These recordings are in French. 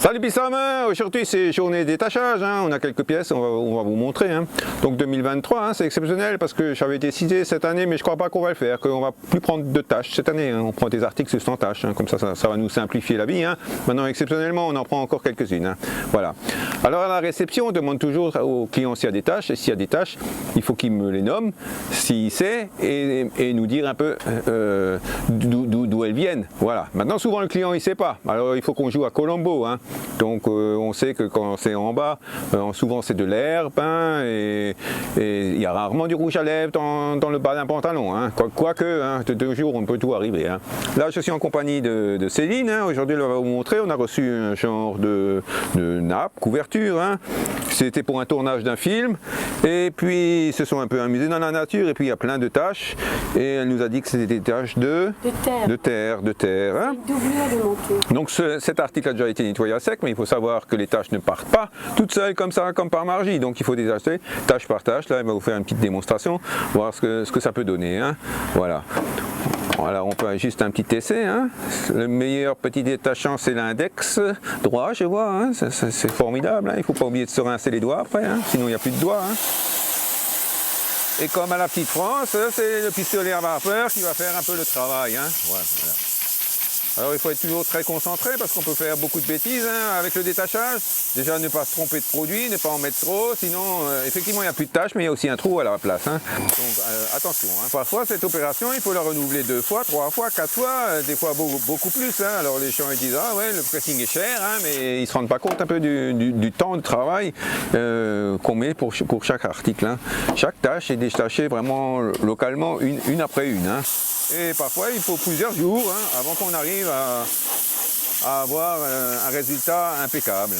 Salut Bissam, aujourd'hui c'est journée détachage, on a quelques pièces, on va vous montrer. Donc 2023, c'est exceptionnel parce que j'avais décidé cette année, mais je crois pas qu'on va le faire, qu'on va plus prendre de tâches cette année. On prend des articles sans tâches, comme ça va nous simplifier la vie. Maintenant exceptionnellement, on en prend encore quelques-unes. Voilà. Alors à la réception, on demande toujours au client s'il y a des tâches, et s'il y a des tâches, il faut qu'il me les nomme, s'il sait, et nous dire un peu d'où elles viennent. Voilà. Maintenant souvent le client il sait pas, alors il faut qu'on joue à Colombo. Donc on sait que quand c'est en bas, souvent c'est de l'herbe, et il y a rarement du rouge à lèvres dans le bas d'un pantalon. Quoique, de 2 jours on peut tout arriver. Là je suis en compagnie de Céline, aujourd'hui elle va vous montrer, on a reçu un genre de nappe, couverture, c'était pour un tournage d'un film, et puis ils se sont un peu amusés dans la nature, et puis il y a plein de taches, et elle nous a dit que c'était des taches de terre. Doublure de monture. Donc cet article a déjà été nettoyé à sec, mais il faut savoir que les taches ne partent pas toutes seules comme ça, comme par magie. Donc il faut détacher tâche par tâche. Là, elle va vous faire une petite démonstration, voir ce que ça peut donner. Voilà. Voilà, on peut juste un petit essai. Le meilleur petit détachant, c'est l'index droit, je vois. C'est formidable. Il ne faut pas oublier de se rincer les doigts après, sinon il n'y a plus de doigts. Et comme à la petite France, c'est le pistolet à vapeur qui va faire un peu le travail. Voilà. Alors il faut être toujours très concentré parce qu'on peut faire beaucoup de bêtises avec le détachage. Déjà ne pas se tromper de produit, ne pas en mettre trop, sinon effectivement il n'y a plus de tâches mais il y a aussi un trou à la place. Donc attention, parfois cette opération il faut la renouveler 2 fois, 3 fois, 4 fois, des fois beaucoup plus. Alors les gens ils disent ah ouais le pressing est cher, mais ils ne se rendent pas compte un peu du temps de travail qu'on met pour chaque article. Chaque tâche est détachée vraiment localement une après une. Et parfois il faut plusieurs jours avant qu'on arrive à avoir un résultat impeccable.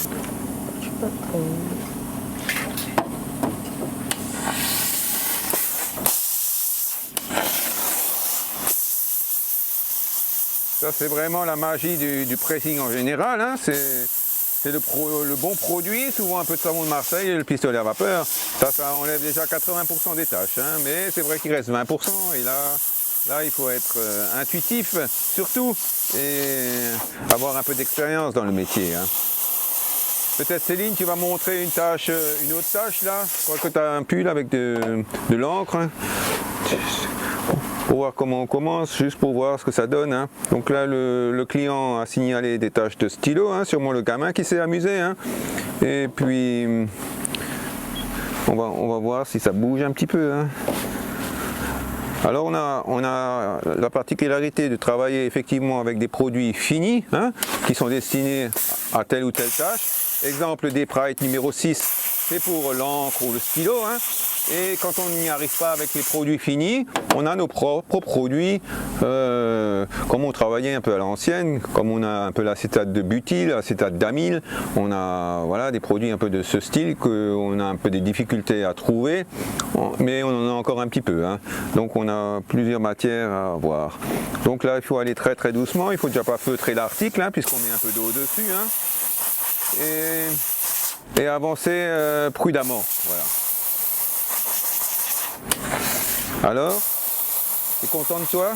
Ça c'est vraiment la magie du pressing en général. C'est le bon produit, souvent un peu de savon de Marseille et le pistolet à vapeur. Ça enlève déjà 80% des tâches, mais c'est vrai qu'il reste 20% et là, il faut être intuitif surtout et avoir un peu d'expérience dans le métier. Peut-être Céline, tu vas montrer une autre tâche là. Je crois que tu as un pull avec de l'encre. Pour voir comment on commence, juste pour voir ce que ça donne. Donc là, le client a signalé des tâches de stylo, sûrement le gamin qui s'est amusé. Et puis, on va voir si ça bouge un petit peu. Alors on a la particularité de travailler effectivement avec des produits finis qui sont destinés à telle ou telle tâche. Exemple des Prite numéro 6, c'est pour l'encre ou le stylo. Et quand on n'y arrive pas avec les produits finis, on a nos propres produits, comme on travaillait un peu à l'ancienne, comme on a un peu l'acétate de butyl, l'acétate d'amyle, on a des produits un peu de ce style qu'on a un peu des difficultés à trouver, mais on en a encore un petit peu. Donc on a plusieurs matières à voir. Donc là il faut aller très très doucement, il ne faut déjà pas feutrer l'article puisqu'on met un peu d'eau dessus, et avancer prudemment. Voilà. Alors, tu es content de toi?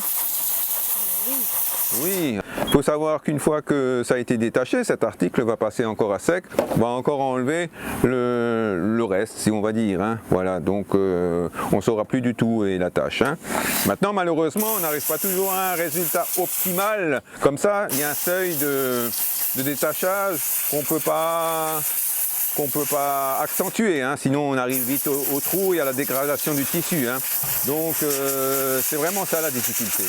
Oui. Il faut savoir qu'une fois que ça a été détaché, cet article va passer encore à sec, on va encore enlever le reste, si on va dire. Voilà, donc on ne saura plus du tout la tâche. Maintenant, malheureusement, on n'arrive pas toujours à un résultat optimal. Comme ça, il y a un seuil de détachage qu'on ne peut pas accentuer, sinon on arrive vite au trou et à la dégradation du tissu. Donc c'est vraiment ça la difficulté.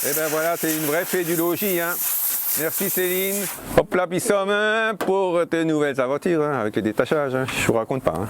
Et ben voilà, c'est une vraie fée du logis. Merci Céline. Hop là, Bissam pour tes nouvelles aventures avec le détachage. Je vous raconte pas.